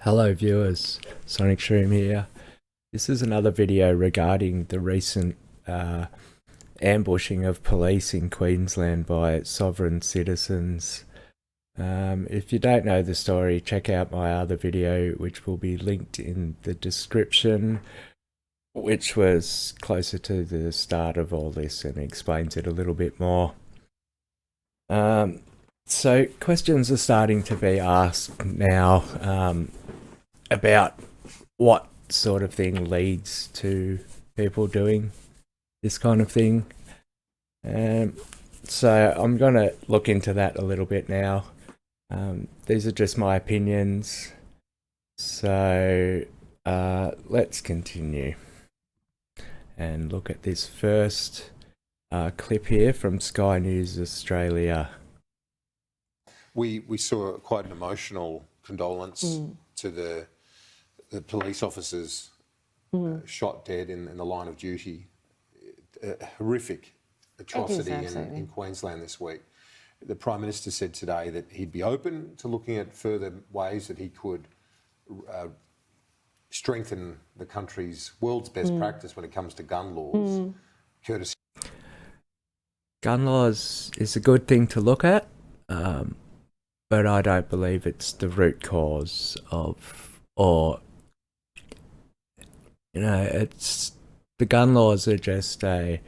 Hello viewers, Sonic Shroom here. This is another video regarding the recent ambushing of police in Queensland by sovereign citizens. If you don't know the story, check out my other video which will be linked in the description, which was closer to the start of all this and explains it a little bit more. So questions are starting to be asked now about what sort of thing leads to people doing this kind of thing. So I'm going to look into that a little bit now. These are just my opinions. So let's continue and look at this first clip here from Sky News Australia. We saw quite an emotional condolence to the police officers shot dead in the line of duty. A horrific atrocity in Queensland this week. The Prime Minister said today that he'd be open to looking at further ways that he could strengthen the country's world's best practice when it comes to gun laws. Courtesy. Gun laws is a good thing to look at, but I don't believe it's the root cause of, or, you know, it's, the gun laws are just a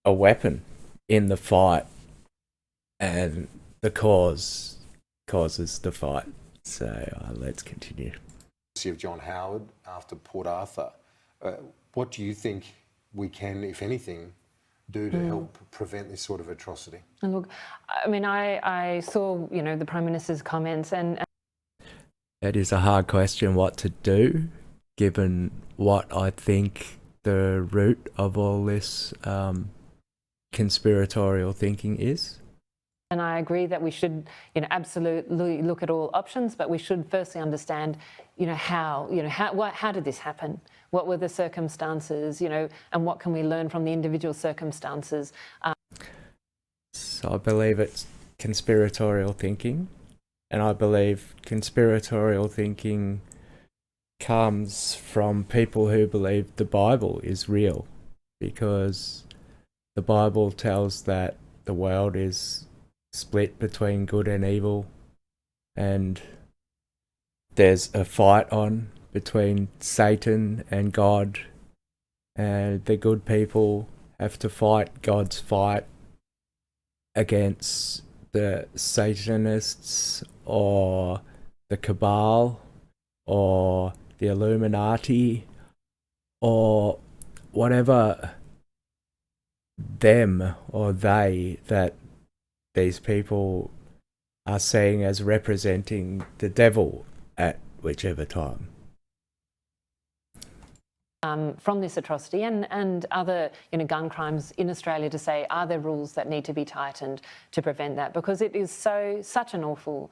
weapon in the fight, and the causes the fight. So let's continue. Of John Howard after Port Arthur. What do you think we can, if anything, do to help prevent this sort of atrocity? And look, I mean, I saw, you know, the Prime Minister's comments, and it is a hard question what to do, given what I think the root of all this conspiratorial thinking is. And I agree that we should, you know, absolutely look at all options, but we should firstly understand, how did this happen? What were the circumstances, and what can we learn from the individual circumstances? So I believe it's conspiratorial thinking, and I believe conspiratorial thinking comes from people who believe the Bible is real, because the Bible tells that the world is split between good and evil, and there's a fight on between Satan and God, and the good people have to fight God's fight against the Satanists or the Cabal or the Illuminati or whatever them or they that these people are seeing as representing the devil at whichever time. From this atrocity and other gun crimes in Australia, to say, are there rules that need to be tightened to prevent that? Because it is such an awful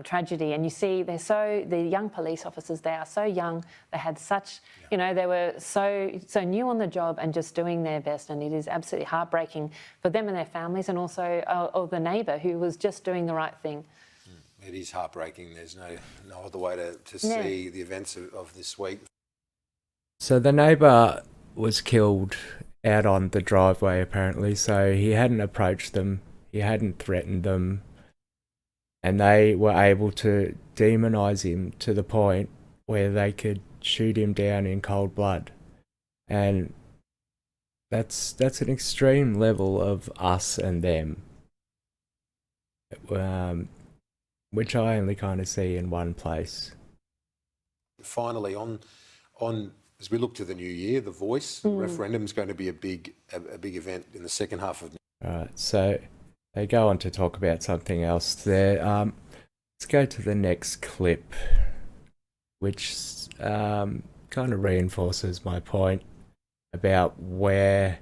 tragedy, and you see the young police officers, they are so young, they had such, they were so new on the job and just doing their best, and it is absolutely heartbreaking for them and their families, and also of the neighbour who was just doing the right thing. It is heartbreaking. There's no other way to see the events of this week. So the neighbour was killed out on the driveway apparently, so he hadn't approached them, he hadn't threatened them, and they were able to demonise him to the point where they could shoot him down in cold blood. And that's an extreme level of us and them, which I only kind of see in one place. Finally, on as we look to the new year, the Voice referendum is going to be a big event in the second half of. Alright, so they go on to talk about something else there. Let's go to the next clip, which kind of reinforces my point about where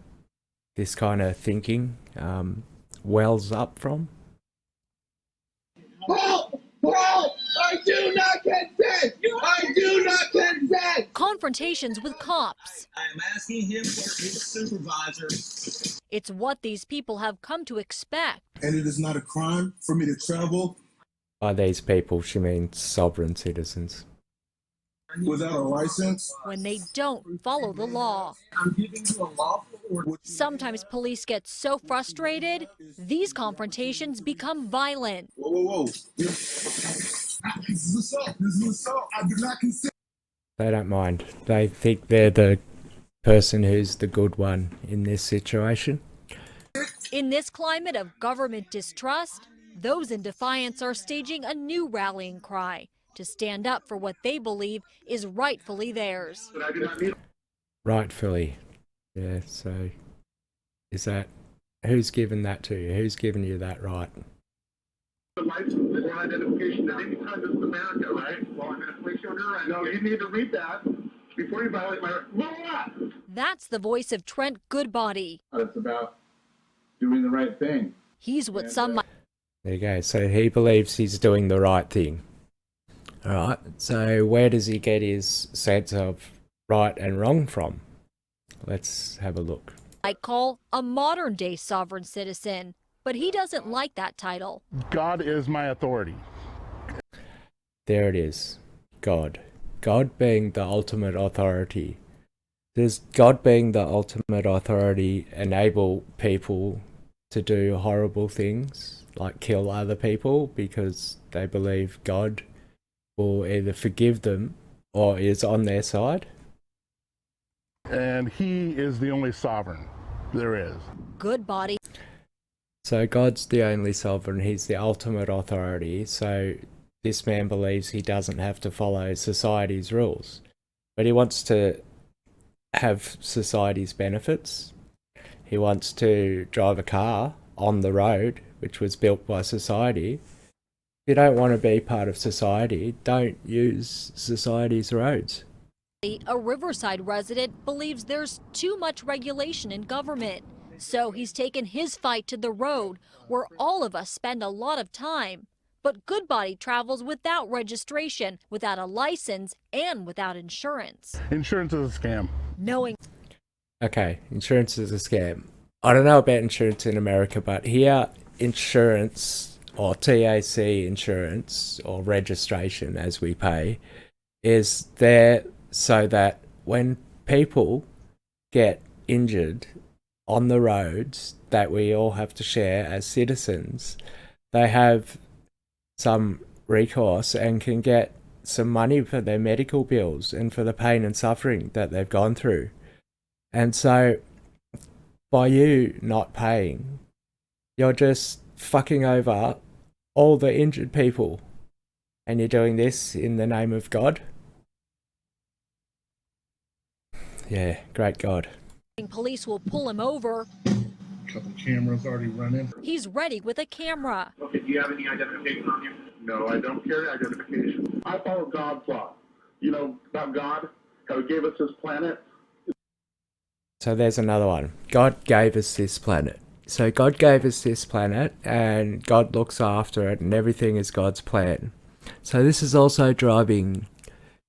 this kind of thinking wells up from. Help! I do not consent! I do not consent! Confrontations with cops. I am asking him for his supervisor. It's what these people have come to expect. And it is not a crime for me to travel By these people, she means sovereign citizens. Without a license, when they don't follow the law. I'm giving you a lawful order. Sometimes police get so frustrated, these confrontations become violent. Whoa, whoa, whoa. This is assault. This is assault. I do not consent. They don't mind. They think they're the person who's the good one in this situation. In this climate of government distrust, those in defiance are staging a new rallying cry to stand up for what they believe is rightfully theirs. Rightfully. Yeah, so is that, who's given that to you? Who's given you that right? The license or identification at any time. This is America, right? Well, I'm going to place you under arrest. No, you need to read that before you violate my law. That's the voice of Trent Goodbody. It's about doing the right thing. He's what some might There you go. So he believes he's doing the right thing. All right. So where does he get his sense of right and wrong from? Let's have a look. call a modern-day sovereign citizen, but he doesn't like that title. God is my authority. There it is. God. God being the ultimate authority. Does God being the ultimate authority enable people to do horrible things, like kill other people, because they believe God will either forgive them or is on their side? And he is the only sovereign there is. Goodbody So God's the only sovereign, he's the ultimate authority, so this man believes he doesn't have to follow society's rules. But he wants to have society's benefits. He wants to drive a car on the road, which was built by society. If you don't want to be part of society, don't use society's roads. a Riverside resident believes there's too much regulation in government. So he's taken his fight to the road, where all of us spend a lot of time. But Goodbody travels without registration, without a license, and without insurance. Insurance is a scam. Knowing Okay, insurance is a scam. I don't know about insurance in America, but here, insurance, or TAC insurance, or registration as we pay, is there so that when people get injured on the roads that we all have to share as citizens, they have some recourse and can get some money for their medical bills and for the pain and suffering that they've gone through. And so by you not paying, you're just fucking over all the injured people, and you're doing this in the name of God. Yeah, great God. police will pull him over, A couple cameras already running. he's ready with a camera. Okay, do you have any identification on you? No, I don't carry identification. I follow God's law. You know about God, how he gave us this planet. So there's another one. God gave us this planet. So God gave us this planet, and God looks after it, and everything is God's plan. So this is also driving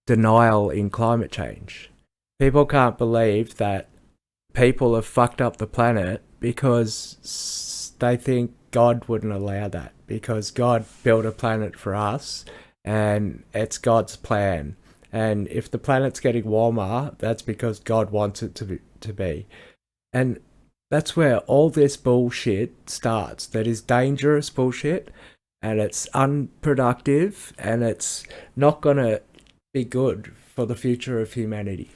denial in climate change. People can't believe that people have fucked up the planet because they think God wouldn't allow that, because God built a planet for us and it's God's plan. And if the planet's getting warmer, that's because God wants it to be. And that's where all this bullshit starts. That is dangerous bullshit, and it's unproductive, and it's not going to be good for the future of humanity.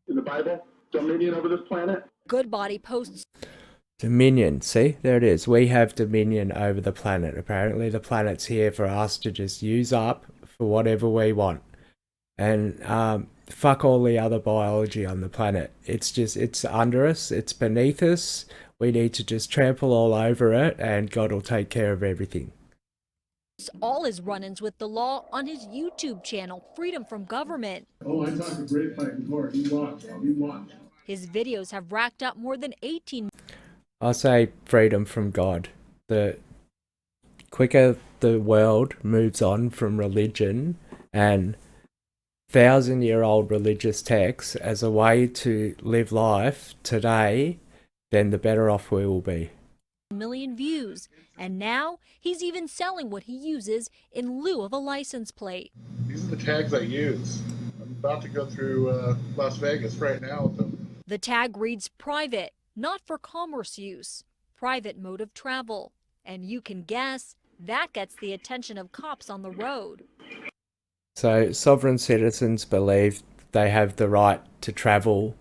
In the Bible, dominion over this planet. Goodbody posts Dominion, see? There it is. We have dominion over the planet. Apparently the planet's here for us to just use up for whatever we want. And fuck all the other biology on the planet. It's under us, it's beneath us. We need to just trample all over it, and God will take care of everything. all his run-ins with the law on his YouTube channel, Freedom from Government. Oh, I talked to Great Fight in court. He won. He won. His videos have racked up more than 18 I say freedom from God. The quicker the world moves on from religion and 1,000-year-old religious texts as a way to live life today, then the better off we will be. million views. And now he's even selling what he uses in lieu of a license plate. These are the tags I use. I'm about to go through Las Vegas right now with them. The tag reads private, not for commerce use, private mode of travel. And you can guess that gets the attention of cops on the road. So sovereign citizens believe they have the right to travel.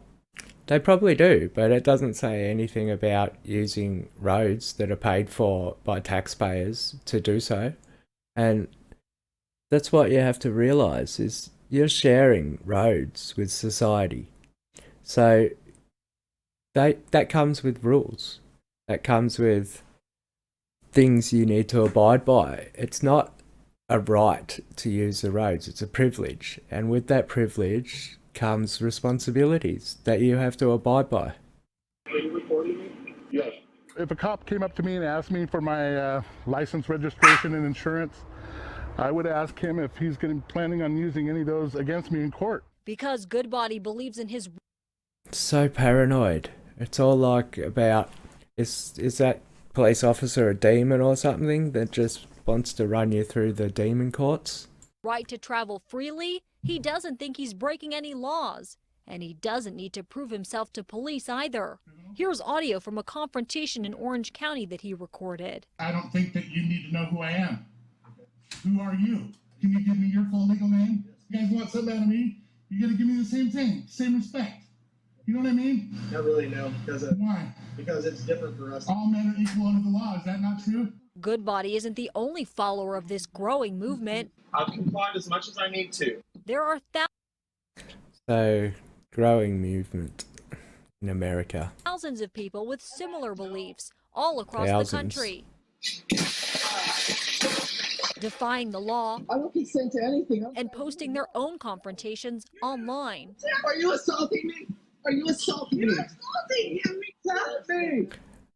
They probably do, but it doesn't say anything about using roads that are paid for by taxpayers to do so. And that's what you have to realise, is you're sharing roads with society. So that comes with rules. That comes with things you need to abide by. It's not a right to use the roads, it's a privilege. And with that privilege comes responsibilities that you have to abide by. Are you recording me? Yes. If a cop came up to me and asked me for my license, registration, and insurance, I would ask him if he's planning on using any of those against me in court. Because Goodbody believes in his So paranoid. It's all like about, is that police officer a demon or something that just wants to run you through the demon courts? right to travel freely, he doesn't think he's breaking any laws. And he doesn't need to prove himself to police either. Here's audio from a confrontation in Orange County that he recorded. I don't think that you need to know who I am. Who are you? Can you give me your full legal name? You guys want something out of me? You gotta give me the same thing, same respect. You know what I mean? Not really, no. Why? Because it's different for us. All men are equal under the law. Is that not true? Goodbody isn't the only follower of this growing movement. I've complied as much as I need to. There are So, growing movement in America. thousands of people with similar beliefs all across Thousands. the country. Defying the law I don't consent to anything. and posting their own confrontations online. Are you assaulting me? Are you assaulting me? You're assaulting him. Stop me.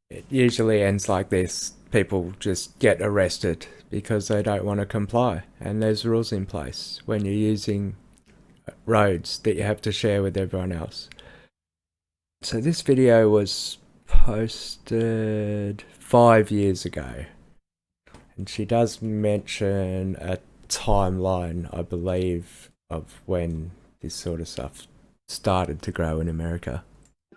It usually ends like this. People just get arrested because they don't want to comply. And there's rules in place when you're using roads that you have to share with everyone else. So this video was posted 5 years ago. And she does mention a timeline, I believe, of when this sort of stuff started to grow in America.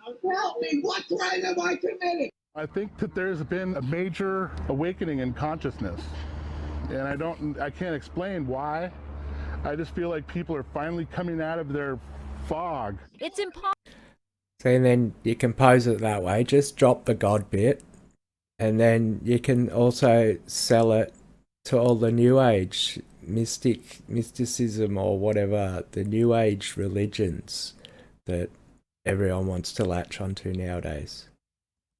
Help me. What crime have I committed? I think that there's been a major awakening in consciousness. And I can't explain why. I just feel like people are finally coming out of their fog. It's impossible. So and then you can pose it that way, just drop the God bit, and then you can also sell it to all the New Age mysticism or whatever, the New Age religions that everyone wants to latch onto nowadays.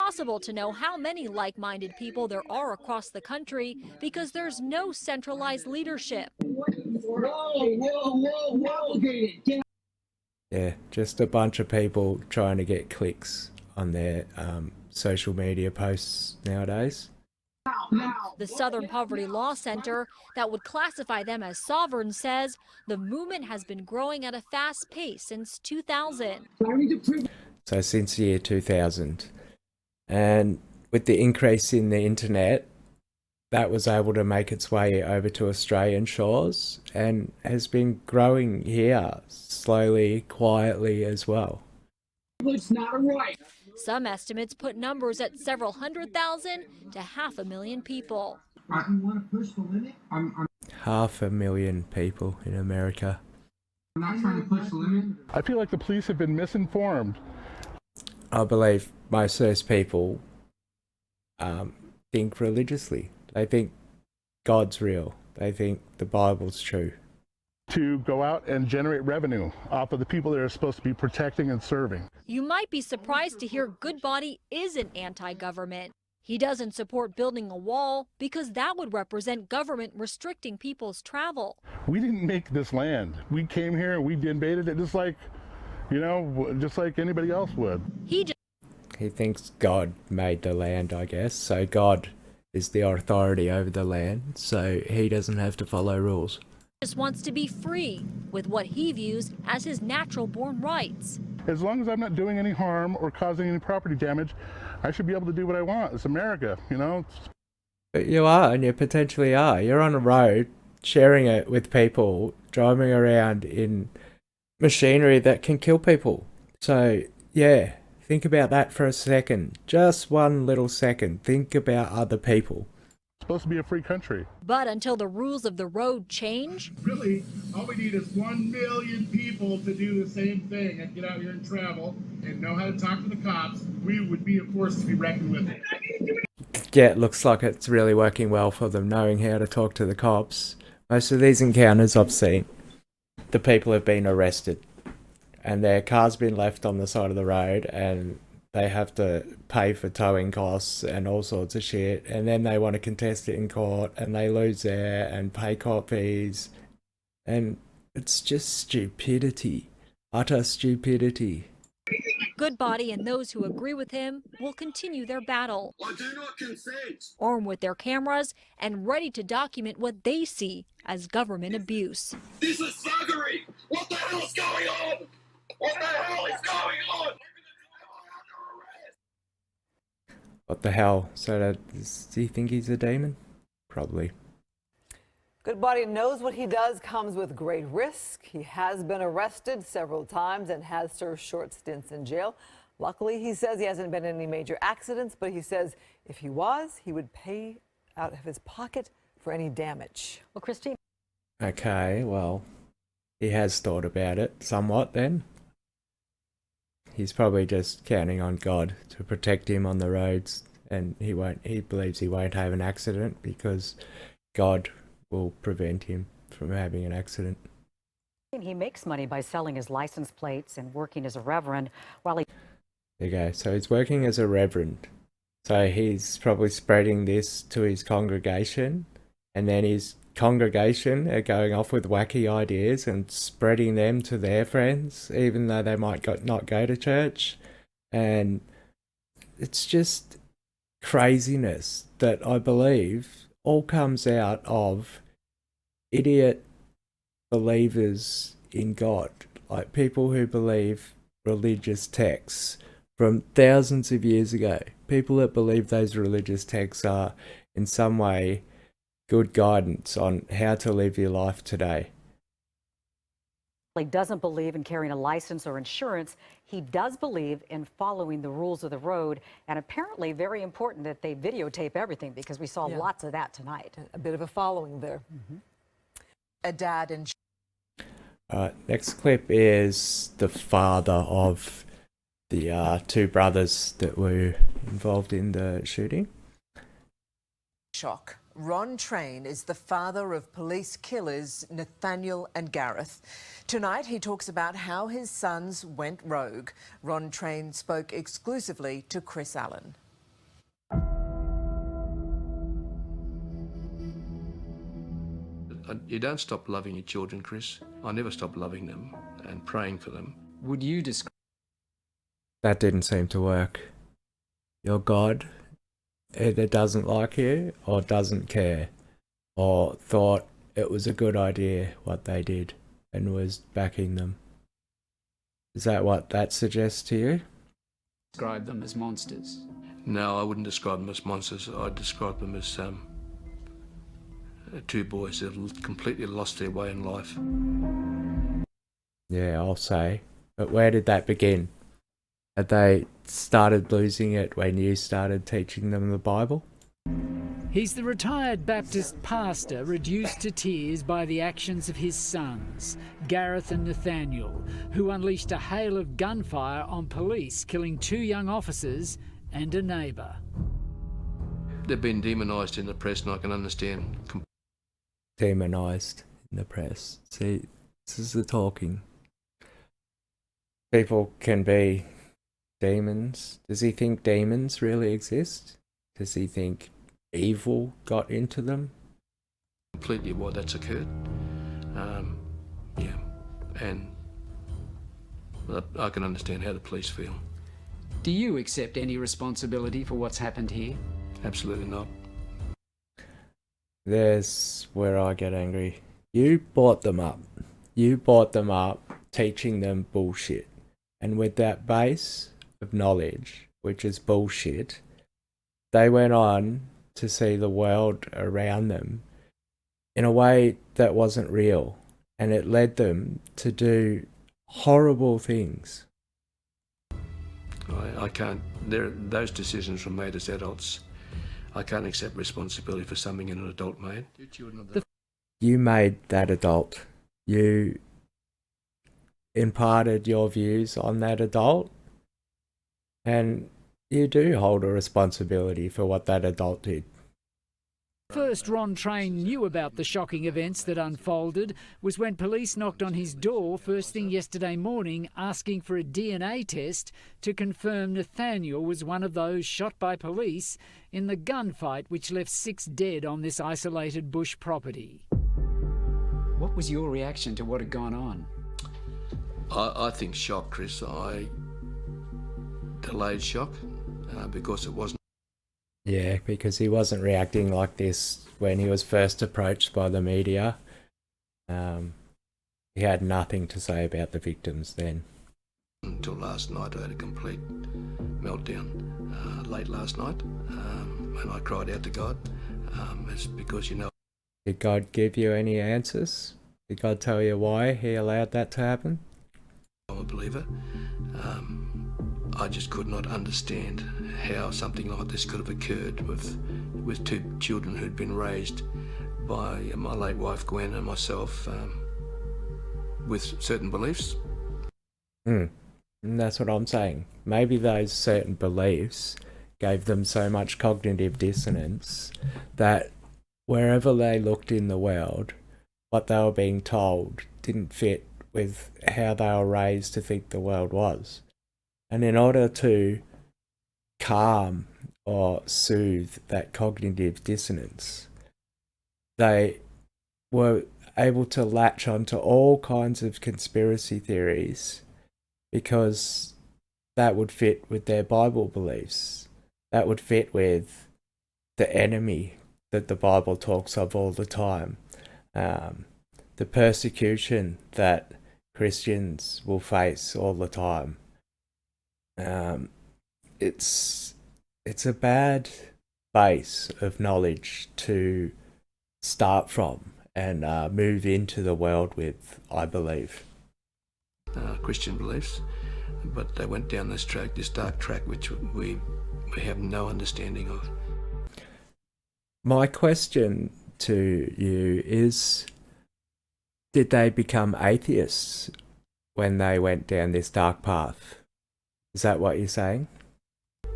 Possible to know how many like-minded people there are across the country because there's no centralized leadership. Whoa. Yeah, just a bunch of people trying to get clicks on their social media posts nowadays. The Southern Poverty Law Center, that would classify them as sovereign, says the movement has been growing at a fast pace since 2000. So since the year 2000. And with the increase in the internet, that was able to make its way over to Australian shores and has been growing here slowly, quietly as well. It's not right. Some estimates put numbers at several 100,000 to 500,000 people. You want to push the limit? I'm 500,000 people in America. not trying to push the limit. I feel like the police have been misinformed. I believe most of those people think religiously. They think God's real. They think the Bible's true. To go out and generate revenue off of the people they're supposed to be protecting and serving. You might be surprised to hear Goodbody isn't anti-government. He doesn't support building a wall because that would represent government restricting people's travel. We didn't make this land. We came here and we invaded it just like, just like anybody else would. He thinks God made the land, I guess. So God is the authority over the land, so he doesn't have to follow rules. just wants to be free with what he views as his natural born rights. As long as I'm not doing any harm or causing any property damage, I should be able to do what I want. It's America, you know? But you are, and you potentially are. You're on a road, sharing it with people, driving around in machinery that can kill people. So, yeah, think about that for a second. Just one little second. Think about other people. It's supposed to be a free country. But until the rules of the road change, Really, all we need is 1 million people to do the same thing and get out here and travel and know how to talk to the cops. We would be a force to be reckoned with. Yeah, it looks like it's really working well for them, knowing how to talk to the cops. Most of these encounters I've seen, the people have been arrested and their car's been left on the side of the road and they have to pay for towing costs and all sorts of shit, and then they want to contest it in court and they lose there and pay court fees, and it's just stupidity, utter stupidity. Goodbody and those who agree with him will continue their battle, I do not consent. armed with their cameras and ready to document what they see as government abuse. This is thuggery. What the hell is going on? What the hell is going on? What the hell? So does he think he's a demon? Probably. Goodbody knows what he does comes with great risk. He has been arrested several times and has served short stints in jail. Luckily, he says he hasn't been in any major accidents, but he says if he was, he would pay out of his pocket for any damage. Well, Christine. Okay, well, he has thought about it somewhat then. He's probably just counting on God to protect him on the roads, and he believes he won't have an accident because God will prevent him from having an accident. He makes money by selling his license plates and working as a reverend while he... There you go. So he's working as a reverend. So he's probably spreading this to his congregation, and then his congregation are going off with wacky ideas and spreading them to their friends, even though they might not go to church. And it's just craziness that I believe all comes out of idiot believers in God, like people who believe religious texts from thousands of years ago, people that believe those religious texts are in some way good guidance on how to live your life today. He doesn't believe in carrying a license or insurance. He does believe in following the rules of the road, and apparently very important that they videotape everything because we saw lots of that tonight. A bit of a following there. A dad and... Next clip is the father of the two brothers that were involved in the shooting. Shock. Ron Train is the father of police killers Nathaniel and Gareth. Tonight he talks about how his sons went rogue. Ron Train spoke exclusively to Chris Allen. You don't stop loving your children, Chris. I never stop loving them and praying for them. Would you describe... That didn't seem to work. Your God either doesn't like you or doesn't care, or thought it was a good idea what they did and was backing them. Is that what that suggests to you? Describe them as monsters? No, I wouldn't describe them as monsters. I'd describe them as two boys that have completely lost their way in life. Yeah, I'll say. But where did that begin? Had they started losing it when you started teaching them the Bible? He's the retired Baptist pastor reduced to tears by the actions of his sons, Gareth and Nathaniel, who unleashed a hail of gunfire on police, killing 2 young officers and a neighbour. They've been demonised in the press, and I can understand. Demonised in the press. See, this is the talking. People can be demons. Does he think demons really exist? Does he think evil got into them? Completely why that's occurred. Yeah, and I can understand how the police feel. Do you accept any responsibility for what's happened here? Absolutely not. There's where I get angry. You brought them up. You brought them up teaching them bullshit. And with that base of knowledge, which is bullshit, they went on to see the world around them in a way that wasn't real, and it led them to do horrible things. I can't, those decisions were made as adults. I can't accept responsibility for something an adult made. You made that adult. You imparted your views on that adult, and you do hold a responsibility for what that adult did. First Ron Train knew about the shocking events that unfolded was when police knocked on his door first thing yesterday morning asking for a DNA test to confirm Nathaniel was one of those shot by police in the gunfight which left 6 dead on this isolated bush property. What was your reaction to what had gone on? I think shock, Chris. I delayed shock because it wasn't. Yeah, because he wasn't reacting like this when he was first approached by the media. He had nothing to say about the victims then. Until last night, I had a complete meltdown late last night, and I cried out to God. It's because, you know. Did God give you any answers? Did God tell you why he allowed that to happen? I'm a believer. I just could not understand how something like this could have occurred with 2 children who'd been raised by my late wife Gwen and myself with certain beliefs. And that's what I'm saying. Maybe those certain beliefs gave them so much cognitive dissonance that wherever they looked in the world, what they were being told didn't fit with how they were raised to think the world was. And in order to calm or soothe that cognitive dissonance, they were able to latch onto all kinds of conspiracy theories because that would fit with their Bible beliefs. That would fit with the enemy that the Bible talks of all the time. The persecution that Christians will face all the time. It's a bad base of knowledge to start from and move into the world with, I believe. Christian beliefs, but they went down this track, this dark track, which we have no understanding of. My question to you is, did they become atheists when they went down this dark path? Is that what you're saying?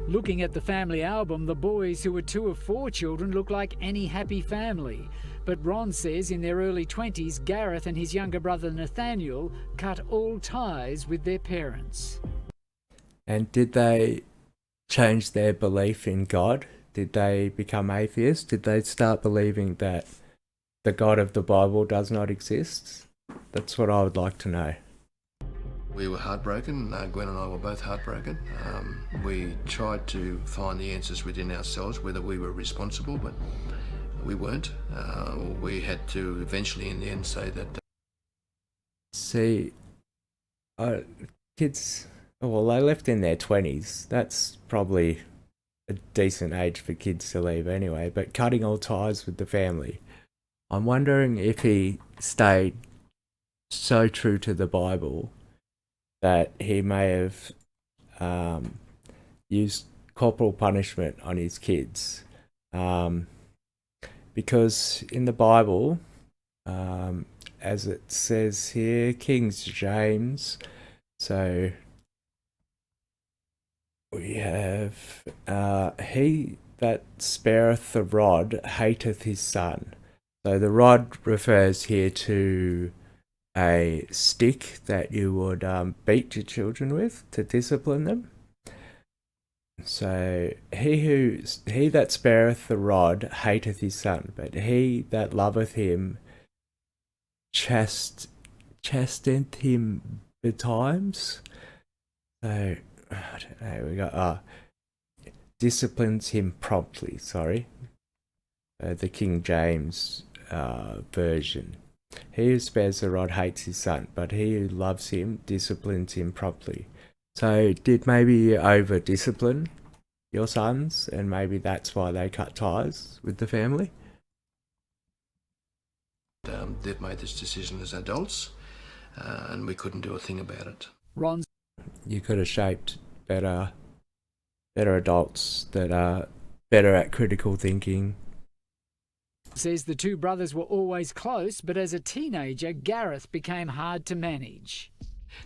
Looking at the family album, the boys, who were 2 of 4 children, look like any happy family. But Ron says in their early 20s, Gareth and his younger brother Nathaniel cut all ties with their parents. And did they change their belief in God? Did they become atheists? Did they start believing that the God of the Bible does not exist? That's what I would like to know. We were heartbroken. Gwen and I were both heartbroken. We tried to find the answers within ourselves, whether we were responsible, but we weren't. We had to eventually, in the end, say that. See, kids, well, they left in their 20s. That's probably a decent age for kids to leave anyway, but cutting all ties with the family. I'm wondering if he stayed so true to the Bible that he may have used corporal punishment on his kids. Because in the Bible, as it says here, King James, so we have, he that spareth the rod hateth his son. So the rod refers here to a stick that you would beat your children with to discipline them. So he that spareth the rod hateth his son, but he that loveth him chasteneth him betimes. So I don't know. We got disciplines him promptly. Sorry, the King James version. He who spares the rod hates his son, but he who loves him disciplines him promptly. So did maybe over discipline your sons, and maybe that's why they cut ties with the family? They've made this decision as adults, and we couldn't do a thing about it. Ron You could have shaped better adults that are better at critical thinking. says the two brothers were always close, but as a teenager, Gareth became hard to manage.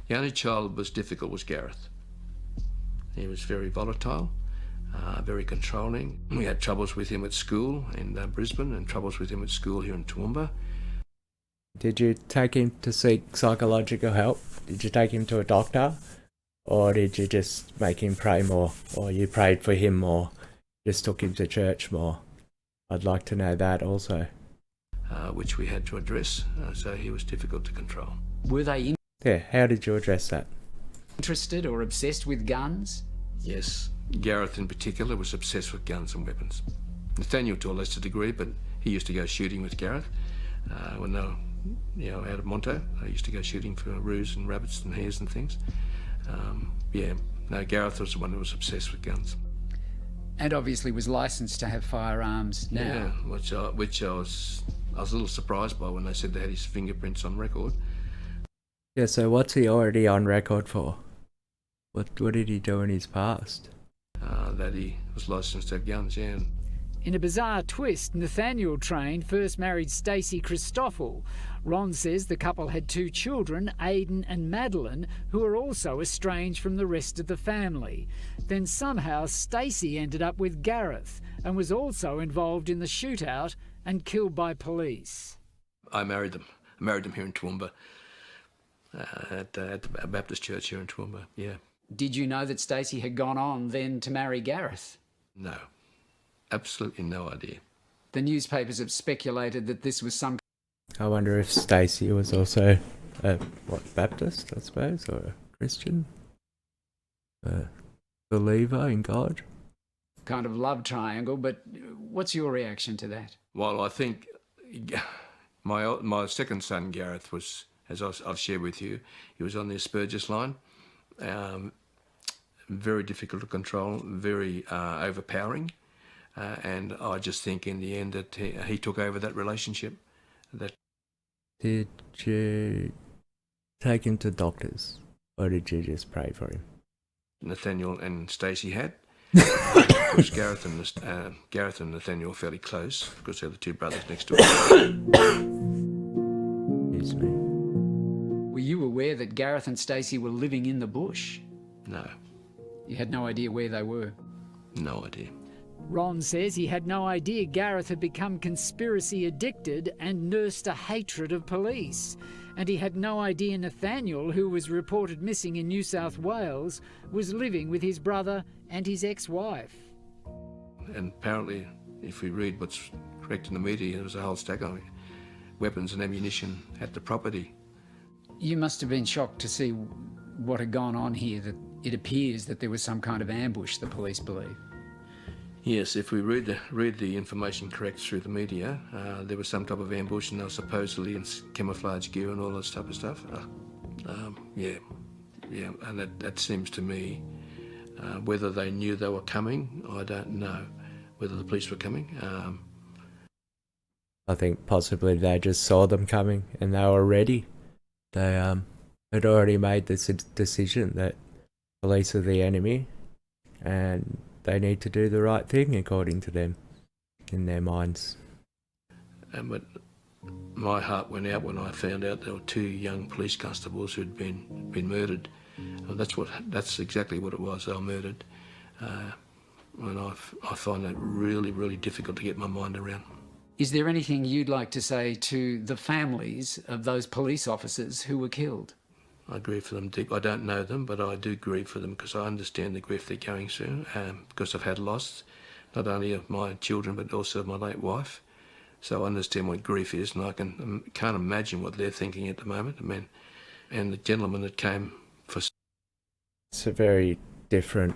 The only child that was difficult was Gareth. He was very volatile, very controlling. We had troubles with him at school in Brisbane and troubles with him at school here in Toowoomba. Did you take him to seek psychological help? Did you take him to a doctor? Or did you just make him pray more? Or you prayed for him more? Just took him to church more? I'd like to know that also. Which we had to address, so he was difficult to control. Were they Yeah, how did you address that? interested or obsessed with guns? Yes, Gareth in particular was obsessed with guns and weapons. Nathaniel to a lesser degree, but he used to go shooting with Gareth. When they were, out of Monto, they used to go shooting for roos and rabbits and hares and things. Gareth was the one who was obsessed with guns. And obviously was licensed to have firearms now. Yeah, which I was a little surprised by when they said they had his fingerprints on record. Yeah, so what's he already on record for? What did he do in his past? That he was licensed to have guns, yeah. In a bizarre twist, Nathaniel Train first married Stacey Christoffel. Ron says the couple had two children, Aidan and Madeline, who are also estranged from the rest of the family. Then somehow Stacey ended up with Gareth and was also involved in the shootout and killed by police. I married them. I married them here in Toowoomba, at the Baptist church here in Toowoomba, yeah. Did you know that Stacey had gone on then to marry Gareth? No, absolutely no idea. The newspapers have speculated that this was some... I wonder if Stacey was also a Baptist, I suppose, or a Christian? A believer in God? kind of love triangle, but what's your reaction to that? Well, I think my second son, Gareth, was, as I've shared with you, he was on the Asperger's line. Very difficult to control, very overpowering. And I just think in the end that he took over that relationship. Did you take him to doctors, or did you just pray for him? Nathaniel and Stacey had. Because Gareth and Nathaniel were fairly close, because they're the two brothers next to him. Excuse me. Were you aware that Gareth and Stacey were living in the bush? No. You had no idea where they were? No idea. Ron says he had no idea Gareth had become conspiracy addicted and nursed a hatred of police. And he had no idea Nathaniel, who was reported missing in New South Wales, was living with his brother and his ex-wife. And apparently, if we read what's correct in the media, there was a whole stack of weapons and ammunition at the property. You must have been shocked to see what had gone on here, that it appears that there was some kind of ambush, the police believe. Yes, if we read the information correct through the media, there was some type of ambush and they were supposedly in camouflage gear and all that type of stuff. Yeah, and that seems to me, whether they knew they were coming, I don't know. Whether the police were coming. I think possibly they just saw them coming and they were ready. They had already made this decision that police are the enemy and they need to do the right thing according to them, in their minds. But my heart went out when I found out there were two young police constables who'd been murdered. That's exactly what it was. They were murdered, and I find that really, really difficult to get my mind around. Is there anything you'd like to say to the families of those police officers who were killed? I grieve for them deep. I don't know them, but I do grieve for them because I understand the grief they're going through, because I've had loss, not only of my children, but also of my late wife. So I understand what grief is, and I can't imagine what they're thinking at the moment. I mean, and the gentleman that came for... It's a very different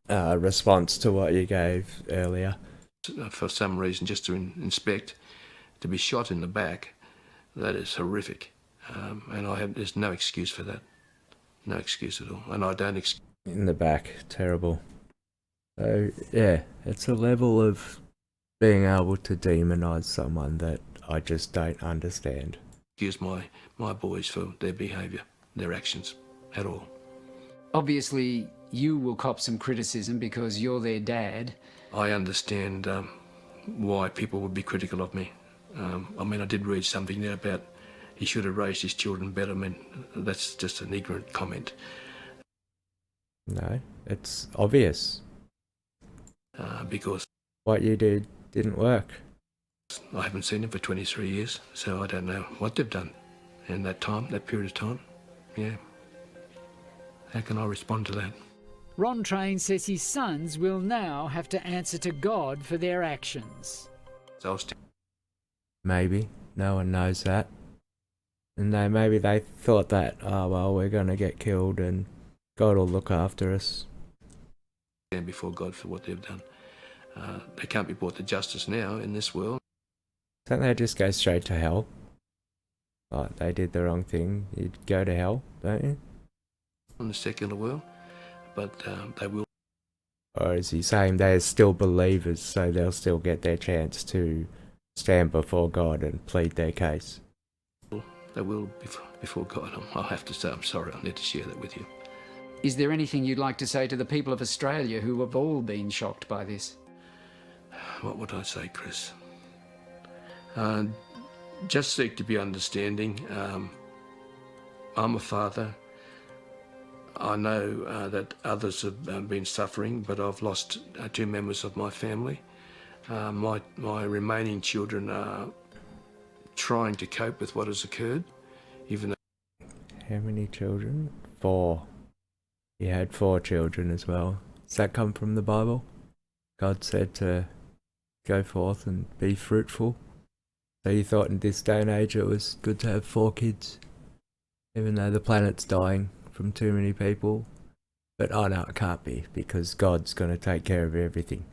response to what you gave earlier. For some reason, just to inspect, to be shot in the back, that is horrific. And there's no excuse for that. No excuse at all. And I don't... In the back, terrible. So yeah, it's a level of being able to demonize someone that I just don't understand. Excuse my boys for their behaviour, their actions at all. Obviously, you will cop some criticism because you're their dad. I understand why people would be critical of me. I mean, I did read something there about he should have raised his children better. I mean, that's just an ignorant comment. No, it's obvious. Because what you did didn't work. I haven't seen them for 23 years, so I don't know what they've done in that time, that period of time. Yeah. How can I respond to that? Ron Train says his sons will now have to answer to God for their actions. So maybe. No one knows that. And maybe they thought that, oh well, we're going to get killed and God will look after us. Stand before God for what they've done. They can't be brought to justice now in this world. Don't they just go straight to hell? Like, they did the wrong thing, you'd go to hell, don't you? In the secular world, but they will. Or is he saying they're still believers, so they'll still get their chance to stand before God and plead their case? They will before God. I'll have to say I'm sorry. I need to share that with you. Is there anything you'd like to say to the people of Australia who have all been shocked by this? What would I say, Chris? Just seek to be understanding. I'm a father. I know that others have been suffering, but I've lost 2 members of my family. My remaining children are trying to cope with what has occurred, even though... How many children? 4. He had 4 children as well. Does that come from the Bible? God said to go forth and be fruitful. So you thought in this day and age it was good to have 4 kids, even though the planet's dying from too many people. But oh no, it can't be, because God's going to take care of everything.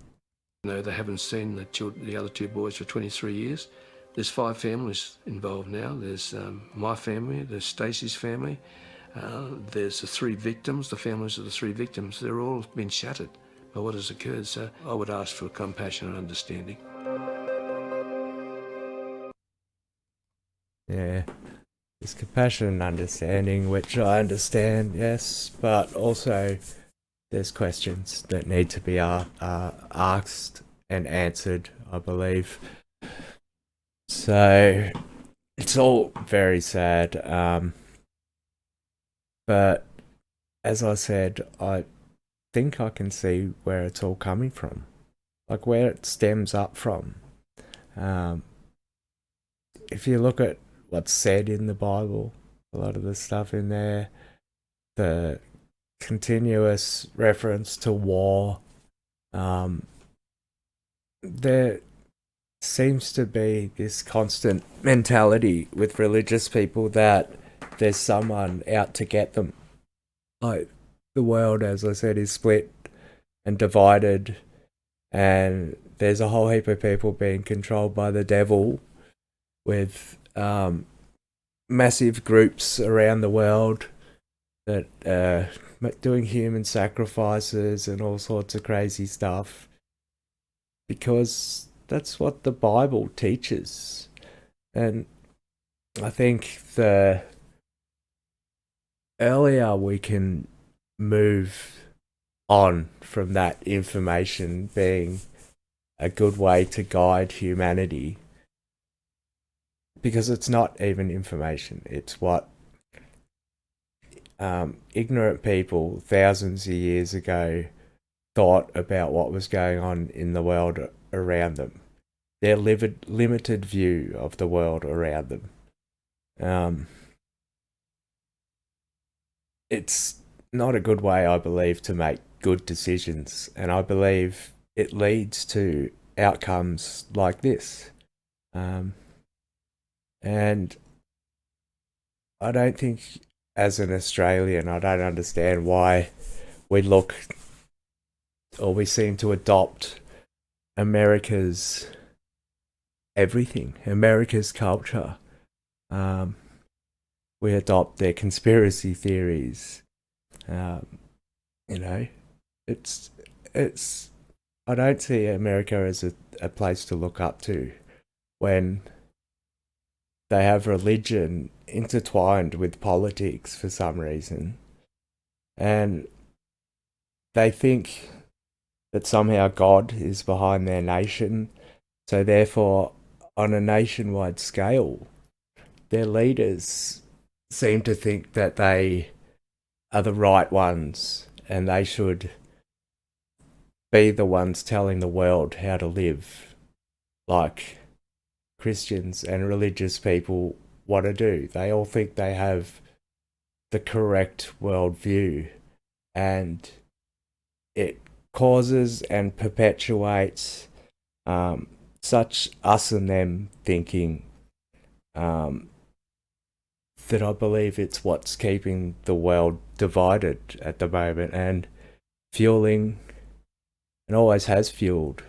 No, they haven't seen the other 2 boys for 23 years. There's 5 families involved now. There's my family, there's Stacey's family, there's the 3 victims, the families of the 3 victims. They're all been shattered by what has occurred. So I would ask for compassion and understanding. Yeah. There's compassion and understanding, which I understand, yes, but also there's questions that need to be asked and answered, I believe. So it's all very sad, but as I said, I think I can see where it's all coming from, like where it stems up from. If you look at what's said in the Bible, a lot of the stuff in there, the continuous reference to war, there seems to be this constant mentality with religious people that there's someone out to get them. Like, the world, as I said, is split and divided, and there's a whole heap of people being controlled by the devil with massive groups around the world that are doing human sacrifices and all sorts of crazy stuff, because that's what the Bible teaches. And I think the earlier we can move on from that information being a good way to guide humanity, because it's not even information, it's what ignorant people thousands of years ago thought about what was going on in the world around them, their limited view of the world around them. It's not a good way, I believe, to make good decisions, and I believe it leads to outcomes like this. And I don't think, as an Australian, I don't understand why we look, or we seem to adopt America's everything, America's culture. We adopt their conspiracy theories. You know, it's I don't see America as a place to look up to when they have religion intertwined with politics for some reason. And they think that somehow God is behind their nation. So therefore, on a nationwide scale, their leaders seem to think that they are the right ones and they should be the ones telling the world how to live, like Christians and religious people want to do. They all think they have the correct worldview, and it causes and perpetuates such us and them thinking that I believe it's what's keeping the world divided at the moment and fueling, and always has fueled,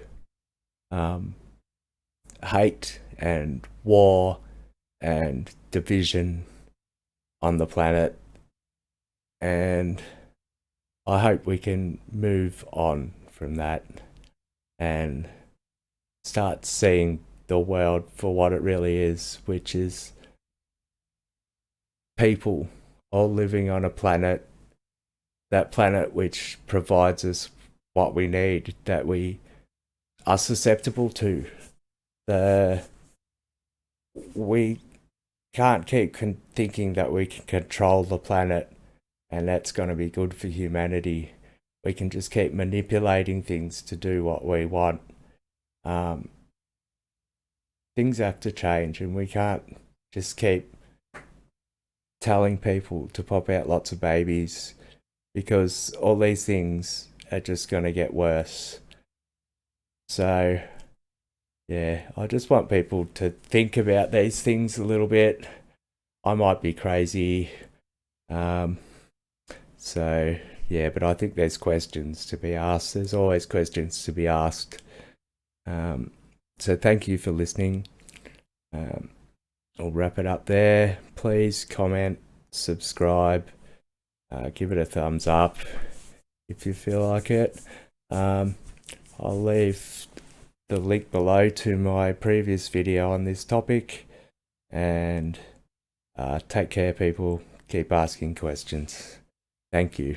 hate and war and division on the planet. And I hope we can move on from that and start seeing the world for what it really is, which is people all living on a planet, that planet which provides us what we need, that we are susceptible to. We can't keep thinking that we can control the planet and that's going to be good for humanity. We can just keep manipulating things to do what we want. Things have to change, and we can't just keep telling people to pop out lots of babies, because all these things are just going to get worse. So, yeah, I just want people to think about these things a little bit. I might be crazy. So, yeah, but I think there's questions to be asked. There's always questions to be asked. So thank you for listening. I'll wrap it up there. Please comment, subscribe, give it a thumbs up if you feel like it. I'll leave the link below to my previous video on this topic. And take care, people. Keep asking questions. Thank you.